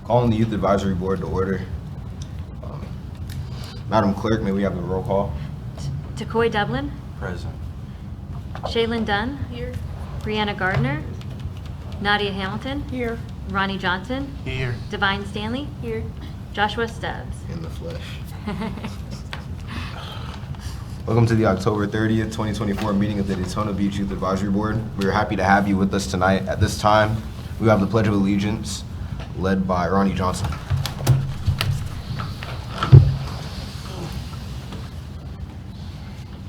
Calling the Youth Advisory Board to order. Um, Madam Clerk, may we have the roll call? Takoy Dublin, Present. Shaylin Dunn, Here. Brianna Gardner, Nadia Hamilton, Here. Ronnie Johnson, Here. Divine Stanley, Here. Joshua Stubbs. In the flesh. Welcome to the October 30th, 2024 meeting of the Daytona Beach Youth Advisory Board. We are happy to have you with us tonight. At this time, we have the Pledge of Allegiance led by Ronnie Johnson.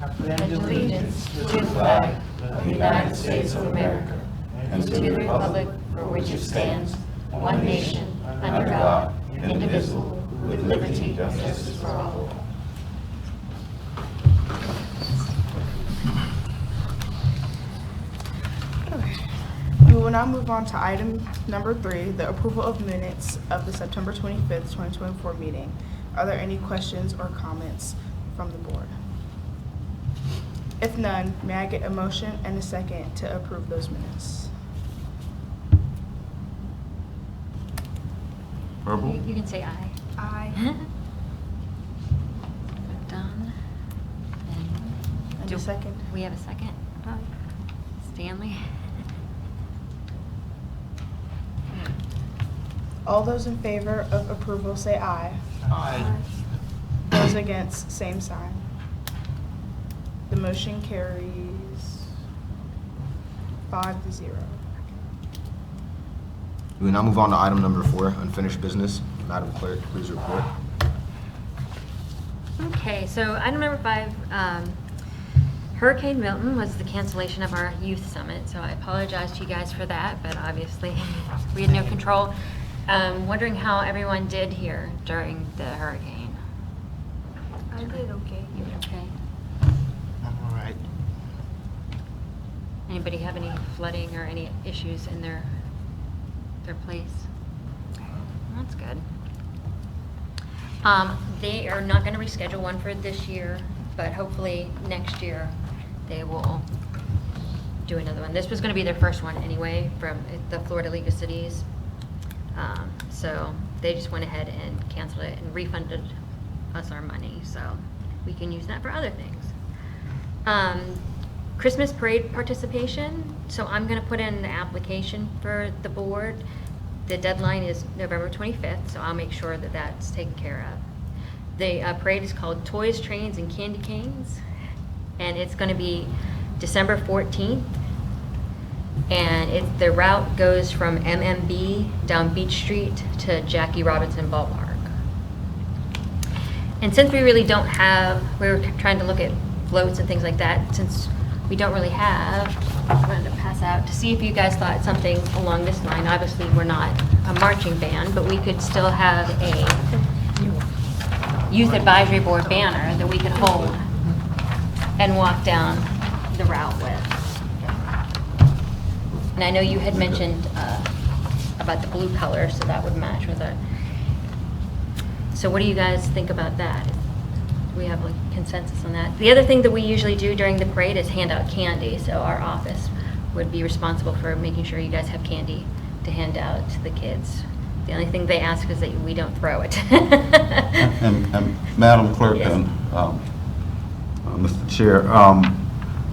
I pledge allegiance to the flag of the United States of America and to the republic for which it stands, one nation, under God, indivisible, with liberty and justice for all. We will now move on to item number 3, the approval of minutes of the September 25th, 2024 meeting. Are there any questions or comments from the board? If none, may I get a motion and a second to approve those minutes? Verbal? You can say aye. Aye. Done. And Do a second? We have a second? Stanley? All those in favor of approval say aye. Aye. Those against, same sign. The motion carries 5-0. We will now move on to item number 4, unfinished business. Madam Clerk, please report. Okay, so item number 5, Hurricane Milton was the cancellation of our youth summit, so I apologize to you guys for that, but obviously we had no control. Wondering how everyone did here during the hurricane. I did okay. You did okay? I'm all right. Anybody have any flooding or any issues in their place? That's good. They are not going to reschedule one for this year, but hopefully next year they will do another one. This was going to be their first one anyway from the Florida League of Cities. So they just went ahead and canceled it and refunded us our money, so we can use that for other things. Christmas parade participation, so I'm going to put in the application for the board. The deadline is November 25th, so I'll make sure that that's taken care of. The parade is called Toys, Trains, and Candy Canes, and it's going to be December 14th. And the route goes from MMB down Beach Street to Jackie Robinson Ballpark. And since we really don't have, we were trying to look at floats and things like that, since we don't really have, I'm going to pass out to see if you guys thought something along this line. Obviously, we're not a marching band, but we could still have a youth advisory board banner that we could hold and walk down the route with. And I know you had mentioned about the blue color, so that would match with it. So what do you guys think about that? Do we have like consensus on that? The other thing that we usually do during the parade is hand out candy. So our office would be responsible for making sure you guys have candy to hand out to the kids. The only thing they ask is that we don't throw it. And Madam Clerk Yes. and Mr. Chair,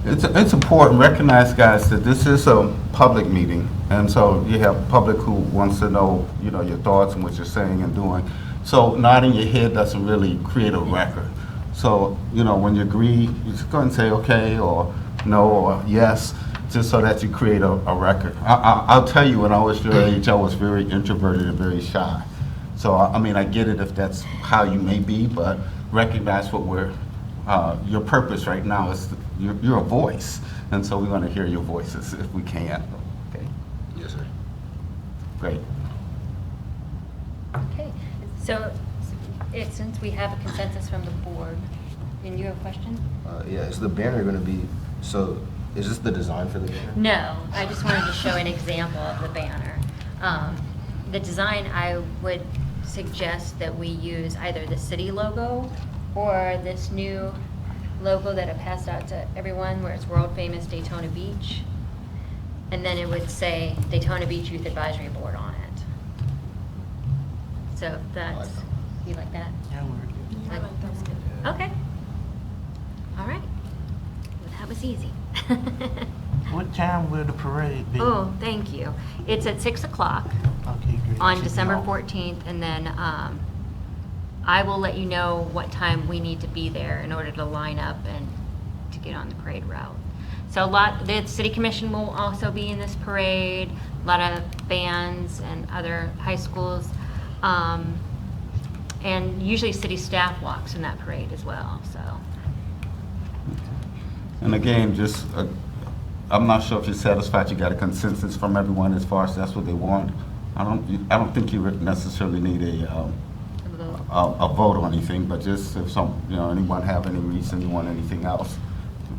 it's important to recognize, guys, that this is a public meeting, and so you have public who wants to know, your thoughts and what you're saying and doing. So nodding your head doesn't really create a record. So, when you agree, you just go and say okay or no or yes, just so that you create a record. I'll tell you, when I was your age, I was very introverted and very shy. So, I get it if that's how you may be, but recognize what your purpose right now is. You're a voice, and so we want to hear your voices if we can. Okay? Yes, sir. Great. Okay, so since we have a consensus from the board, and you have a question? Yeah, is the banner going to be, so is this the design for the banner? No, I just wanted to show an example of the banner. The design, I would suggest that we use either the city logo or this new logo that I passed out to everyone where it's world famous Daytona Beach. And then it would say Daytona Beach Youth Advisory Board on it. So if that's, you like that? That works. Like- That's good. Okay. All right. Well, that was easy. What time will the parade be? Oh, thank you. It's at 6 o'clock Okay, great. on 6 December o'clock. 14th, and then I will let you know what time we need to be there in order to line up and to get on the parade route. So the city commission will also be in this parade, a lot of bands and other high schools. And usually city staff walks in that parade as well, so. And again, just, I'm not sure if you're satisfied, you got a consensus from everyone as far as that's what they want. I don't think you necessarily need a vote or anything, but just if anyone have any reason you want anything else.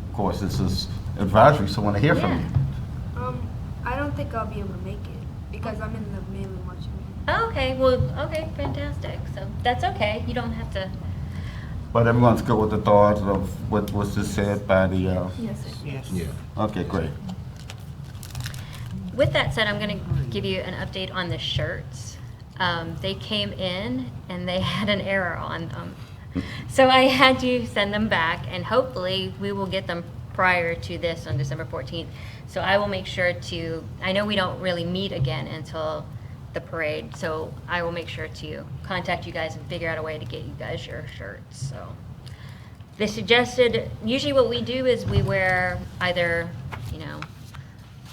Of course, this is advisory, so I want to hear from you. I don't think I'll be able to make it because I'm in the mainland marching band. Oh, okay, well, okay, fantastic. So that's okay. You don't have to. But everyone's good with the thoughts of what was just said by the, Yes, sir. Yes. Yeah. okay, great. With that said, I'm going to give you an update on the shirts. They came in and they had an error on them. So I had to send them back, and hopefully we will get them prior to this on December 14th. So I will make sure to, I know we don't really meet again until the parade, so I will make sure to contact you guys and figure out a way to get you guys your shirts, so. They suggested, usually what we do is we wear either,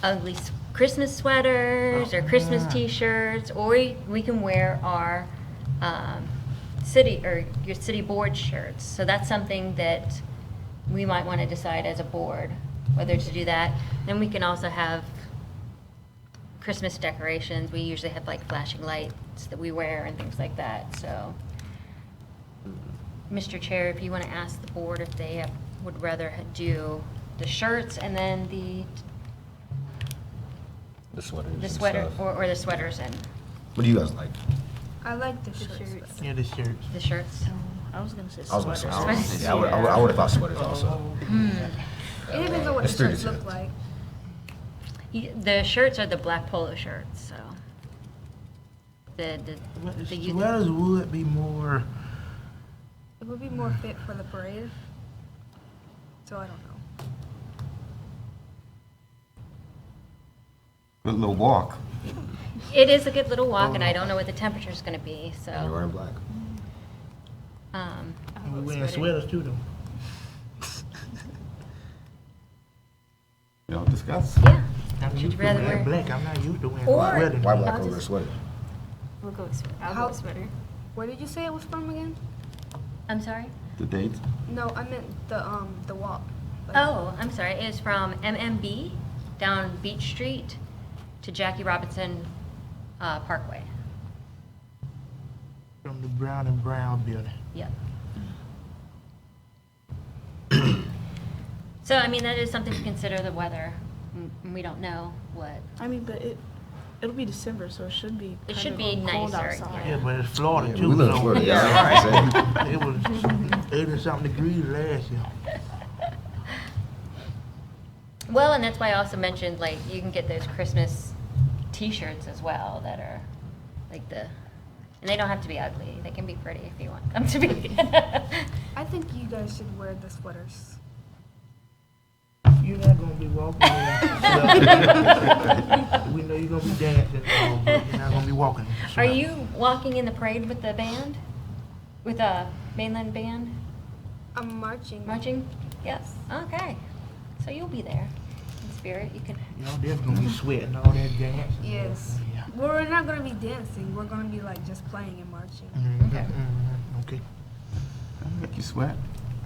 ugly Christmas sweaters or Christmas t-shirts, or we can wear our your city board shirts. So that's something that we might want to decide as a board, whether to do that. Then we can also have Christmas decorations. We usually have like flashing lights that we wear and things like that, so. Mr. Chair, if you want to ask the board if they would rather do the shirts and then the sweaters. and sweater, stuff. or the sweaters and What do you guys like? I like the shirts. Yeah, the shirts. the shirts. I was gonna say I was gonna say, Sweaters. yeah, I would have thought sweaters also. It depends on what the It's 30 shirts look cents. like. The shirts are the black polo shirts, so. The youth- Sweaters would be more, It would be more fit for the parade. So I don't know. Good little walk. It is a good little walk, and I don't know what the temperature's gonna be, And you're so. wearing black. we wearing sweaters too though. Discuss. Yeah. I'm Would used you to rather wearing wear- black. I'm not used to wearing Or- sweaters. Why black I'll over a just- sweater? We'll go with sweater. I'll go How- with sweater. Where did you say it was from again? I'm sorry? The date? No, I meant the walk. Like- Oh, I'm sorry. It is from MMB down Beach Street to Jackie Robinson Parkway. From the Brown and Brown building. Yep. So, I mean, that is something to consider, the weather. We don't know what. I mean, but it'll be December, so it should be. It kind should of be cold nicer, outside. Yeah, but it's Florida Yeah, too. we live in so- Florida. Yeah, It was 80-something degrees last year. Well, and that's why I also mentioned, like, you can get those Christmas T-shirts as well that are like and they don't have to be ugly. They can be pretty if you want them to be. I think you guys should wear the sweaters. You're not gonna be walking in. We know you're gonna be dancing, but you're not gonna be walking. Are you walking in the parade with the band? With a mainland band? I'm marching. Marching? Yes. Okay. So you'll be there in spirit. You can. Y'all definitely gonna be sweating all that dance. Yes. Yeah. Well, we're not gonna be dancing. We're gonna be like just playing and marching. Okay. Okay. That'll make you sweat.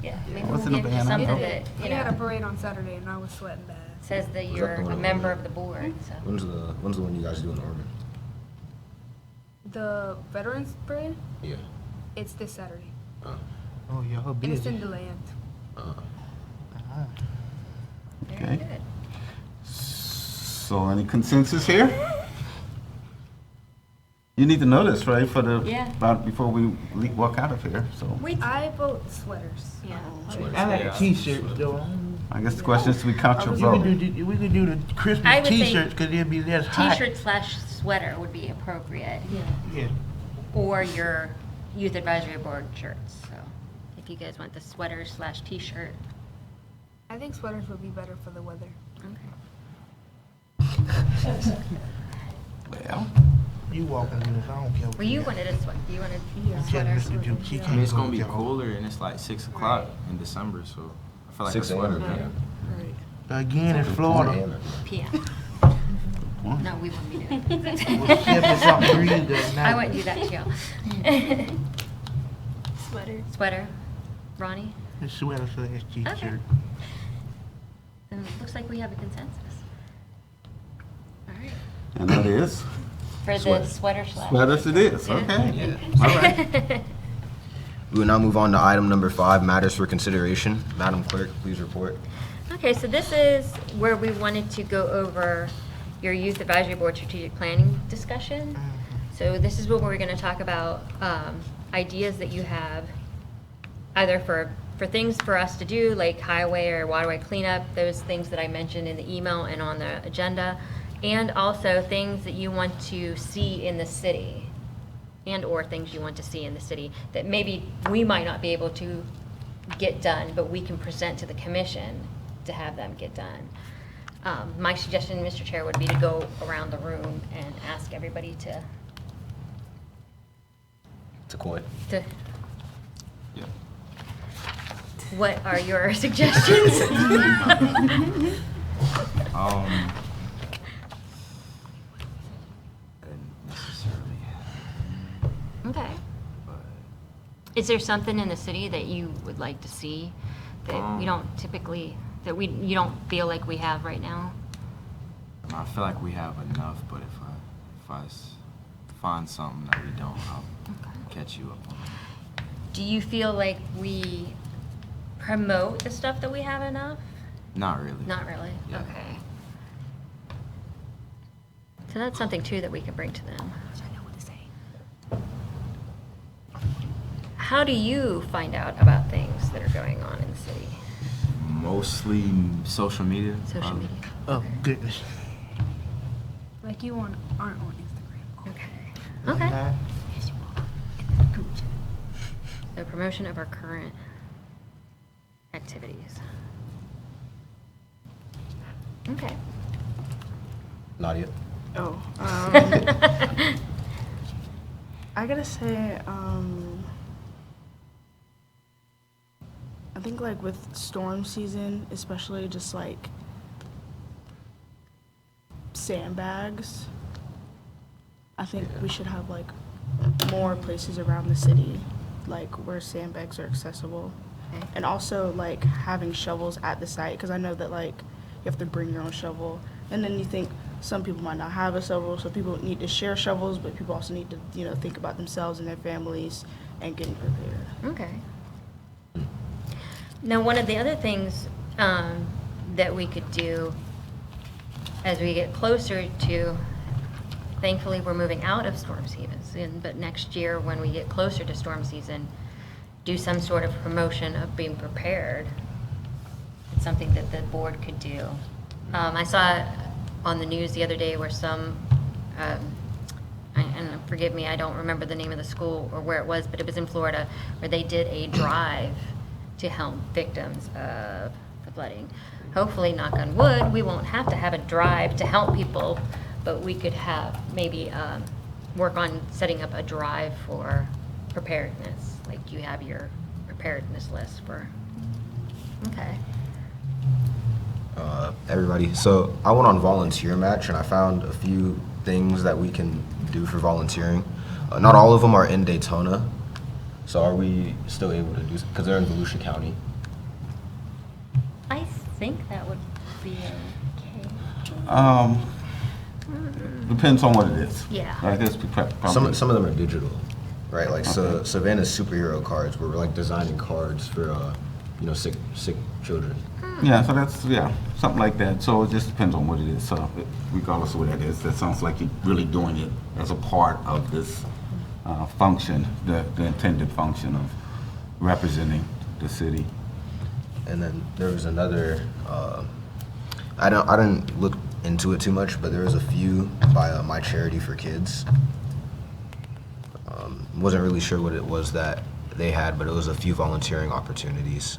Yeah. I Maybe was we'll in a give you band, I something know. that We had a parade on Saturday and I was sweating bad. says that that you're the one a on member the- of the board. So. When's the one you guys do in Oregon? The Veterans Parade, Yeah. it's this Saturday. Oh, y'all And it's in busy. DeLand. Very Okay. good. So any consensus here? You need to know this, right, Yeah. before we walk out of here, so. I vote sweaters. Yeah. I like the t-shirts though. I guess the question is, do we count your We vote? could do the I Christmas would think t-shirts because it'll be less hot. T-shirt / sweater would be appropriate. Yeah. or your Youth Advisory Board shirts. So if you guys want the sweater / t-shirt. I think sweaters would be better for the weather. Okay. Well, You walking in this, I don't care. Well, you wanted a sweater. You wanted Yeah. a sweater. Mr. Duke, he I can't mean, it's gonna go be with y'all. cooler and it's like 6 o'clock in December, so I feel like 6 a sweater. a.m. Again, it's Florida. PM. No, we won't be doing Well, that. 70-something degrees that night. I wouldn't do that to y'all. Sweater. Sweater. Ronnie? His sweater / his Okay. t-shirt. Then it looks like we have a consensus. All right. and that is, For the Sweater. sweater / sweaters it is, okay. Yeah. All right. We will now move on to item number 5, matters for consideration. Madam Clerk, please report. Okay, so this is where we wanted to go over your Youth Advisory Board strategic planning discussion. So this is where we're going to talk about ideas that you have, either for things for us to do, like highway or waterway cleanup, those things that I mentioned in the email and on the agenda, and also things that you want to see in the city, and/or things you want to see in the city that maybe we might not be able to get done, but we can present to the commission to have them get done. My suggestion, Mr. Chair, would be to go around the room and ask everybody to Takoi. Yeah. what are your suggestions? I didn't necessarily, Okay. but Is there something in the city that you would like to see that we don't typically, you don't feel like we have right now? I feel like we have enough. But if I find something that we don't, I'll catch you up on it. Do you feel like we promote the stuff that we have enough? Not really. Not really? Yeah. Okay. So that's something too that we can bring to them. How do you find out about things that are going on in the city? Mostly social media. Social probably. media? Oh, goodness. Like you aren't on Instagram. Okay. Okay. Huh? The promotion of our current activities. Okay. Nadia. Oh, I gotta say, I think like with storm season, especially just like sandbags, I think we should have like more places around the city, like where sandbags are accessible. Okay. And also like having shovels at the site, because I know that like you have to bring your own shovel. And then you think some people might not have a shovel, so people need to share shovels, but people also need to, think about themselves and their families and getting prepared. Okay. Now, one of the other things that we could do as we get closer to, thankfully, we're moving out of storm season, but next year, when we get closer to storm season, do some sort of promotion of being prepared. It's something that the board could do. I saw on the news the other day where some, and forgive me, I don't remember the name of the school or where it was, but it was in Florida, where they did a drive to help victims of the flooding. Hopefully, knock on wood, we won't have to have a drive to help people, but we could have maybe work on setting up a drive for preparedness, like you have your preparedness list for, okay. Everybody. So I went on Volunteer Match and I found a few things that we can do for volunteering. Not all of them are in Daytona. So are we still able to do, because they're in Volusia County? I think that would be okay. Depends on what it is. Yeah. I guess we probably. Some of them are digital, right? Like Okay. Savannah's superhero cards, where we're like designing cards for sick children. Yeah, so that's, something like that. So it just depends on what it is. So regardless of what that is, that sounds like you're really doing it as a part of this function, the intended function of representing the city. And then there was another. I didn't look into it too much, but there was a few by My Charity for Kids. Wasn't really sure what it was that they had, but it was a few volunteering opportunities.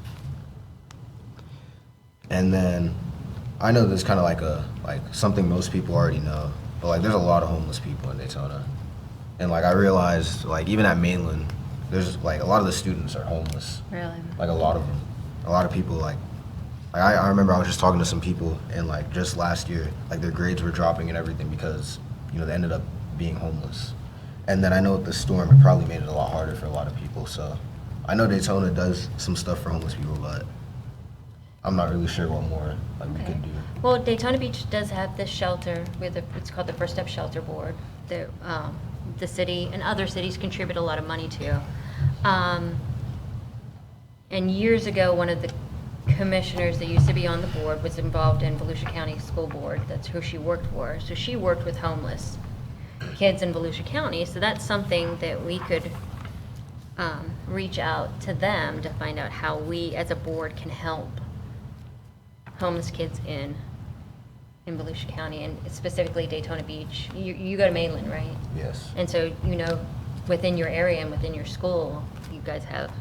And then I know there's kind of like something most people already know, but like there's a lot of homeless people in Daytona. And like I realized like even at Mainland, there's like a lot of the students are homeless. Really? Like a lot of them. A lot of people like I remember I was just talking to some people and like just last year, like their grades were dropping and everything because, you know, they ended up being homeless. And then I know with the storm, it probably made it a lot harder for a lot of people. So I know Daytona does some stuff for homeless people, but I'm not really sure what more like we could do. Well, Daytona Beach does have this shelter it's called the First Step Shelter Board that the city and other cities contribute a lot of money to. And years ago, one of the commissioners that used to be on the board was involved in Volusia County School Board. That's who she worked for. So she worked with homeless kids in Volusia County. So that's something that we could reach out to them to find out how we as a board can help homeless kids in Volusia County and specifically Daytona Beach. You go to Mainland, right? Yes. And so, you know, within your area and within your school, you guys have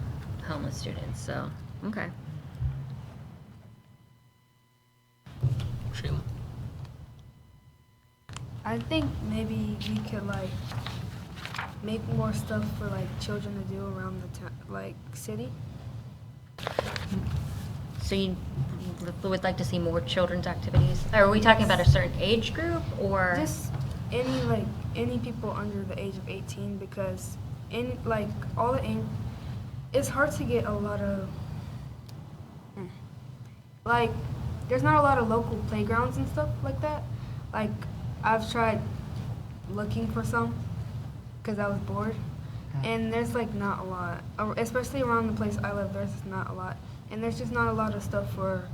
homeless students, so, okay. Shayla. I think maybe we could like make more stuff for like children to do around the like city. So you would like to see more children's activities? Are we talking about a certain age group, or? Just any people under the age of 18 because in like all the it's hard to get a lot of like there's not a lot of local playgrounds and stuff like that. Like I've tried looking for some because I was bored, and there's like not a lot, especially around the place I live. There's not a lot, and there's just not a lot of stuff for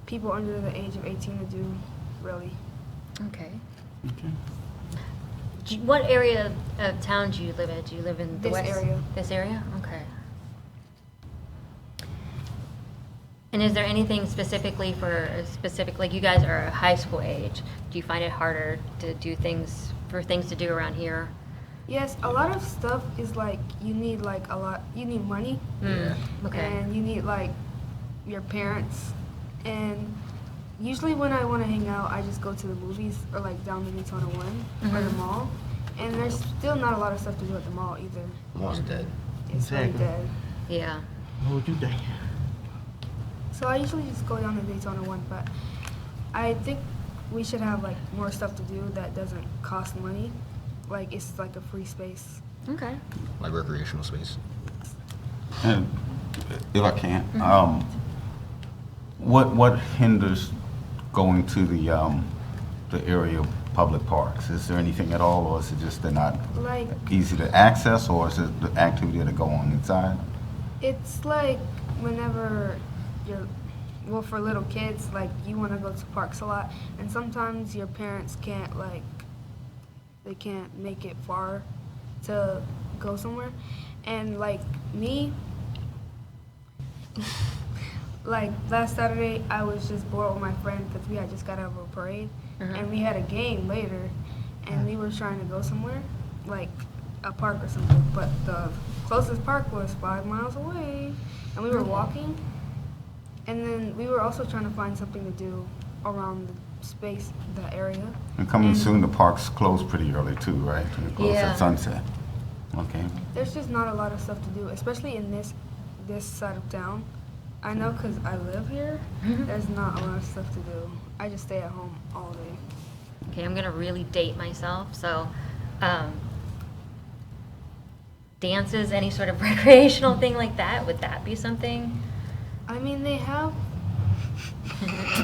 people under the age of 18 to do, really. Okay. Okay. What area of town do you live in? Do you live in the This west? area. This area? Okay. And is there anything specifically like you guys are a high school age, do you find it harder to do things to do around here? Yes, a lot of stuff is like you need money, Okay. and you need like your parents, and usually when I want to hang out, I just go to the movies or like down to Daytona 1 or the Mhm. mall, and there's still not a lot of stuff to do at the mall either. The mall's dead. It's really Exactly. dead. Yeah. What would you think? So I usually just go down to Daytona 1, but I think we should have like more stuff to do that doesn't cost money. Like it's like a free space. Okay. Like recreational space. And if I can, what hinders going to the area of public parks? Is there anything at all, or is it just they're not Like easy to access, or is it the activity that go on inside? it's like whenever well, for little kids, like you want to go to parks a lot, and sometimes your parents can't they can't make it far to go somewhere, and like me, like last Saturday I was just bored with my friend because we had just got out of a parade, and we had a game later, and we were trying to go somewhere, like a park or something, but the closest park was 5 miles away, and we were walking. And then we were also trying to find something to do around the space, the area. And coming soon, the parks close pretty early too, right? They close Yeah. at sunset. Okay. There's just not a lot of stuff to do, especially in this side of town. I know because I live here, there's not a lot of stuff to do. I just stay at home all day. Okay, I'm gonna really date myself, so, dances, any sort of recreational thing like that, would that be something? I mean, they have,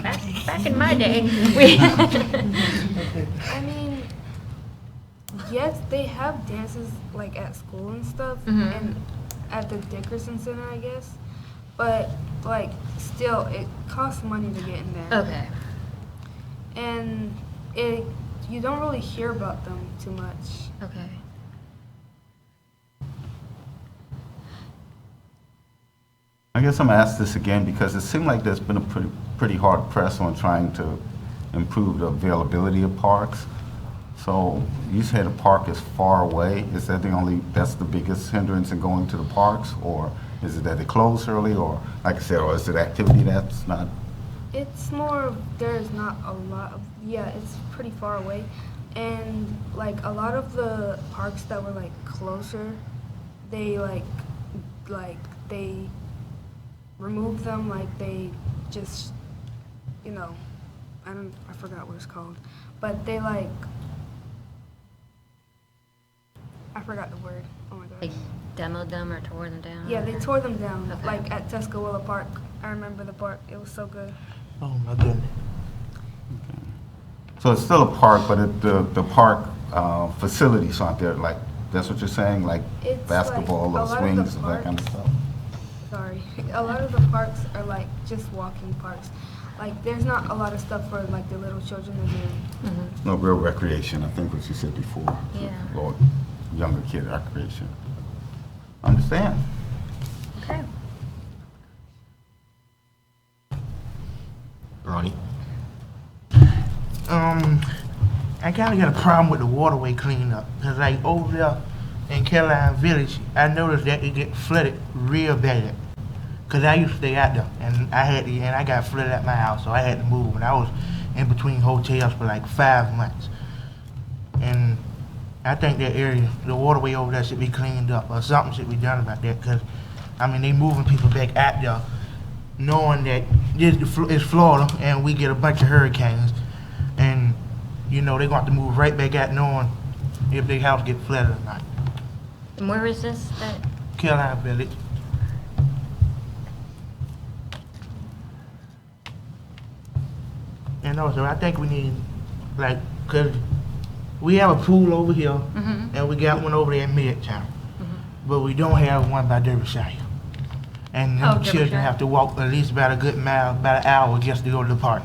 Back in my day, we. I mean, yes, they have dances like at school and stuff, Mhm. and at the Dickerson Center, I guess. But like, still, it costs money to get in there. Okay. And you don't really hear about them too much. Okay. I guess I'm gonna ask this again because it seemed like there's been a pretty hard press on trying to improve the availability of parks. So you said the park is far away. Is that that's the biggest hindrance in going to the parks? Or is it that they close early, or like I said, or is it activity that's not? It's more of there's not a lot of, yeah, it's pretty far away. And like a lot of the parks that were like closer, they like they removed them, like they just, you know, I forgot what it's called, but they like, I forgot the word, oh my They gosh. demoed them or tore them down? Yeah, they tore them down, Okay. like at Tuscaloosa Park. I remember the park, it was so good. Oh, my goodness. So it's still a park, but the park facilities aren't there. Like that's what you're saying, like It's basketball like or a lot of swings the and that kind of parks- stuff. Sorry. A lot of the parks are like just walking parks. Like there's not a lot of stuff for like the little children to do. No real recreation. I think what you said before. Yeah. Or younger kid recreation. Understand? Okay. Ronnie? I kind of got a problem with the waterway cleanup. Because, like, over there in Caroline Village, I noticed that it get flooded real bad. Because I used to stay out there, and I got flooded at my house, so I had to move. And I was in between hotels for like 5 months. And I think that area, the waterway over there should be cleaned up, or something should be done about that. Because, I mean, they moving people back out there, knowing that it's Florida, and we get a bunch of hurricanes. And, you know, they're going to have to move right back out knowing if their house get flooded or not. And where is this? Caroline Village. And also, I think we need, like, because we have a pool over here, and we got one over there in Midtown. But we don't have one by Derbyshire. And Oh, them children Derbyshire. have to walk at least about a good mile, about an hour just to go to the park.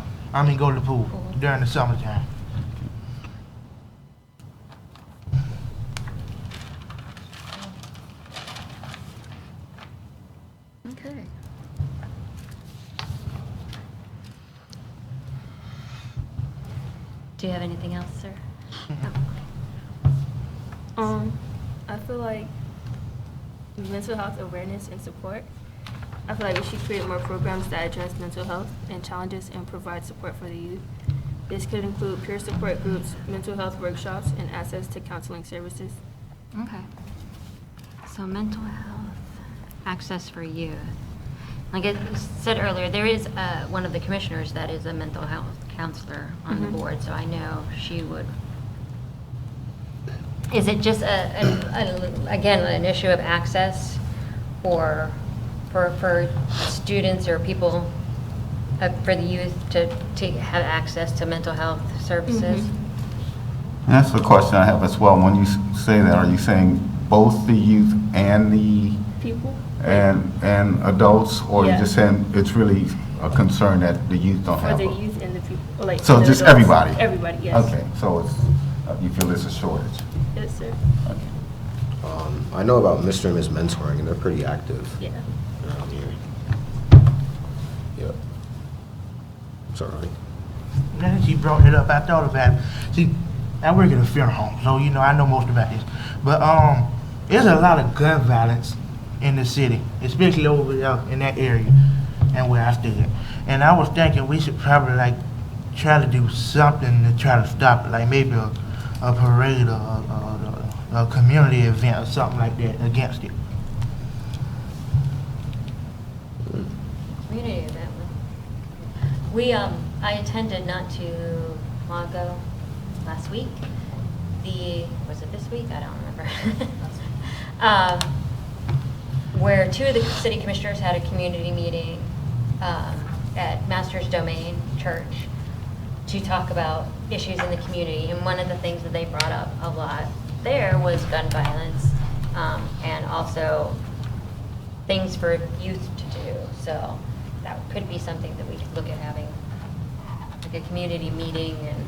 Go to the pool during the summertime. Okay. Do you have anything else, sir? I feel like mental health awareness and support. I feel like we should create more programs that address mental health and challenges and provide support for the youth. This could include peer support groups, mental health workshops, and access to counseling services. Okay. So mental health, access for youth. Like I said earlier, there is one of the commissioners that is a mental health counselor on the board, so I know she would. Is it just again, an issue of access or for students or people, for the youth to have access to mental health services? That's the question I have as well. When you say that, are you saying both the youth and the People? and adults, or Yeah. you just saying it's really a concern that the youth don't For have? the youth and the people, like. So the just adults. everybody? Everybody, yes. Okay, so it's you feel it's a shortage. Yes, sir. Okay. I know about Mr. and Ms. Mentoring, and they're pretty active Yeah. around here. Yep. Sorry. Now that she brought it up, I thought about it. See, I work at a funeral home, so you know I know most about this. But there's a lot of gun violence in the city, especially over there in that area and where I stay at. And I was thinking we should probably like try to do something to try to stop it, like maybe a parade or a community event or something like that against it. Community event. I attended not too long ago, last week. Was it this week? I don't remember. Where two of the city commissioners had a community meeting at Master's Domain Church to talk about issues in the community. And one of the things that they brought up a lot there was gun violence, and also things for youth to do. So that could be something that we could look at having, like a community meeting and.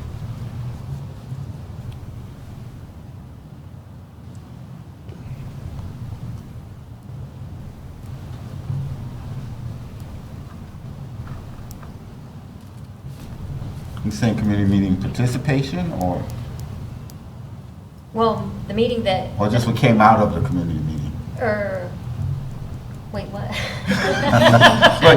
You saying community meeting participation or? Well, the meeting that. Or just what came out of the community meeting? Wait, what?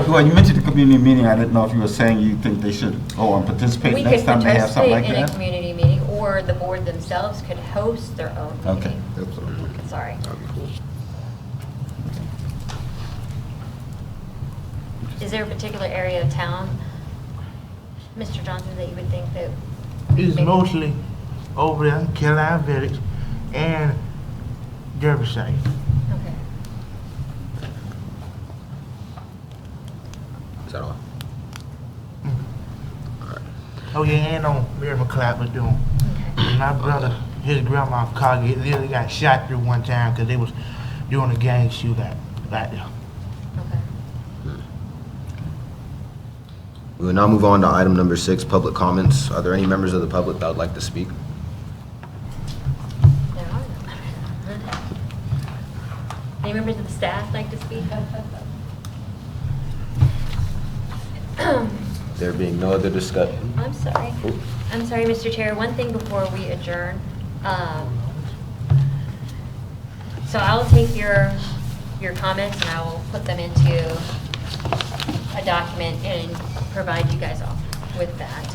Well, you mentioned the community meeting. I didn't know if you were saying you think they should go and participate We next could time they have something like participate in a that? community meeting, or the board themselves could host their own Okay. meeting. Sorry. That'd be cool. Is there a particular area of town, Mr. Johnson, that you would think that? It's maybe- mostly over there, in Caroline Village and Derbyshire. Okay. Is that all? Oh yeah, and on Mary McClapper doing. Okay. My brother, his grandma's car literally got shot through one time because they was doing a gang shootout right there. Okay. We will now move on to item number 6, public comments. Are there any members of the public that would like to speak? There are none. Any members of the staff like to speak? There being no other discussion. I'm sorry. Oh. I'm sorry, Mr. Chair. One thing before we adjourn. So I'll take your comments and I will put them into a document and provide you guys all with that.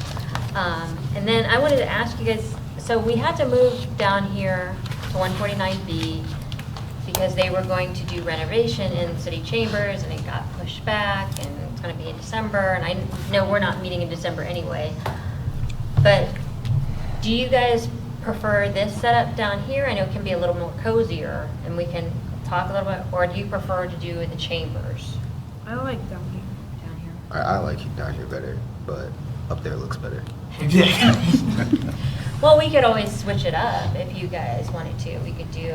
And then I wanted to ask you guys, so we had to move down here to 149B because they were going to do renovation in city chambers and it got pushed back and it's going to be in December. And I know we're not meeting in December anyway. But do you guys prefer this setup down here? I know it can be a little more cozier and we can talk a little bit, or do you prefer to do the chambers I like down here. down here? I like it down here better, but up there looks better. Well, we could always switch it up if you guys wanted to. We could do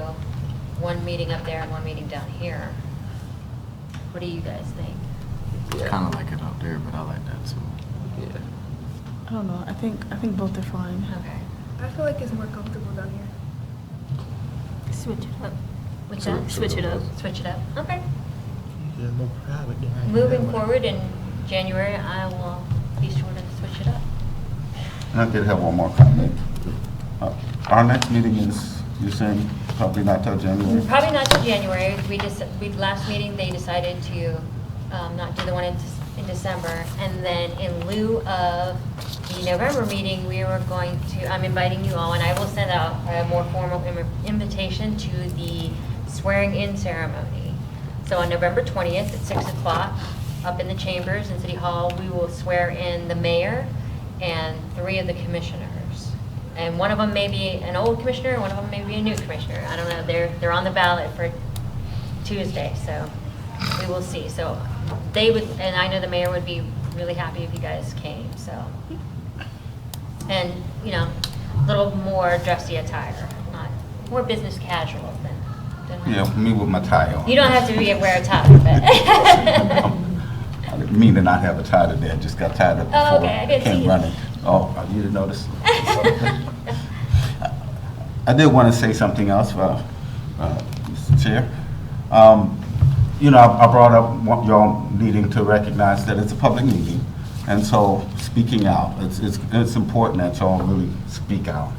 one meeting up there and one meeting down here. What do you guys think? Yeah. Kind of like it out there, but I like that too. Yeah. I don't know. I think both are fine. Okay. I feel like it's more comfortable down here. Switch it up. What's that? Switch it up. Switch it up. Okay. There's no private down here. Moving forward in January, I will be sure to switch it up. I did have one more comment. Our next meeting is, you're saying, probably not till January? Probably not till January. Last meeting, they decided to not do the one in December. And then in lieu of the November meeting, we were going to, I'm inviting you all, and I will send out a more formal invitation to the swearing-in ceremony. So on November 20th at 6 o'clock, up in the chambers in City Hall, we will swear in the mayor and 3 of the commissioners. And one of them may be an old commissioner, and one of them may be a new commissioner. I don't know, they're on the ballot for Tuesday, so we will see. So they would, and I know the mayor would be really happy if you guys came, so. And, you know, a little more dressy attire, not, more business casual than. Yeah, me with my tie on. You don't have to wear a tie, but. I didn't mean to not have a tie today, I just got tied up Oh, before okay, I didn't see came you. running. Oh, you didn't notice? I did want to say something else, Mr. Chair. You know, I brought up y'all needing to recognize that it's a public meeting, and so speaking out, it's important that y'all really speak out.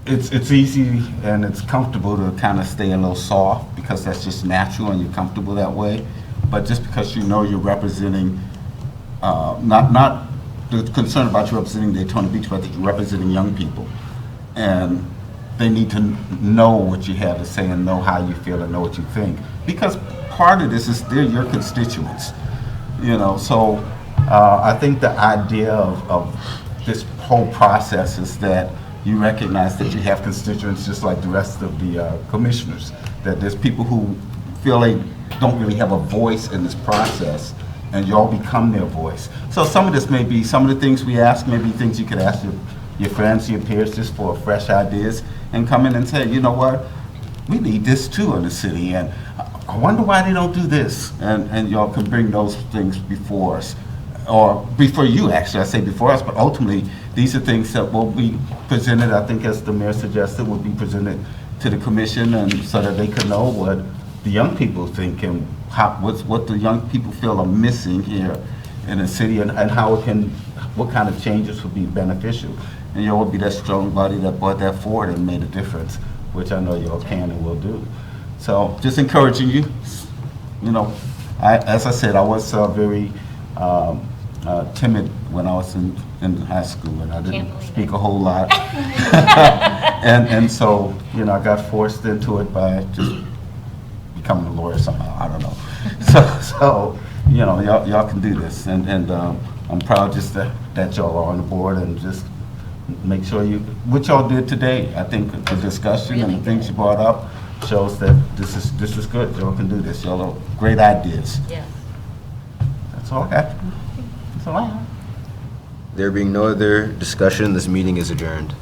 It's easy and it's comfortable to kind of stay a little soft because that's just natural and you're comfortable that way. But just because you know you're representing, not the concern about you representing Daytona Beach, but that you're representing young people. And they need to know what you have to say and know how you feel and know what you think. Because part of this is they're your constituents, you know. So I think the idea of this whole process is that you recognize that you have constituents just like the rest of the commissioners, that there's people who feel they don't really have a voice in this process, and y'all become their voice. So some of this may be, some of the things we ask, maybe things you could ask your friends, your peers, just for fresh ideas, and come in and say, you know what, we need this too in the city, and I wonder why they don't do this, and y'all can bring those things before us. Or before you, actually, I say before us, but ultimately, these are things that will be presented, I think as the mayor suggested, will be presented to the commission, and so that they can know what the young people think and what the young people feel are missing here in the city, and how it can, what kind of changes would be beneficial. and y'all will be that strong body that brought that forward and made a difference, which I know y'all can and will do. So just encouraging you. You know, as I said, I was very timid when I was in high school, and I Can't didn't believe speak it. a whole lot. And so, you know, I got forced into it by just becoming a lawyer somehow. I don't know. So you know, y'all can do this, and I'm proud just that y'all are on the board, and just make sure what y'all did today. I think the discussion and Really the things good. you brought up shows that this is good. Y'all can do this. Y'all are great ideas. Yes. That's all I got. That's all I have. There being no other discussion, this meeting is adjourned.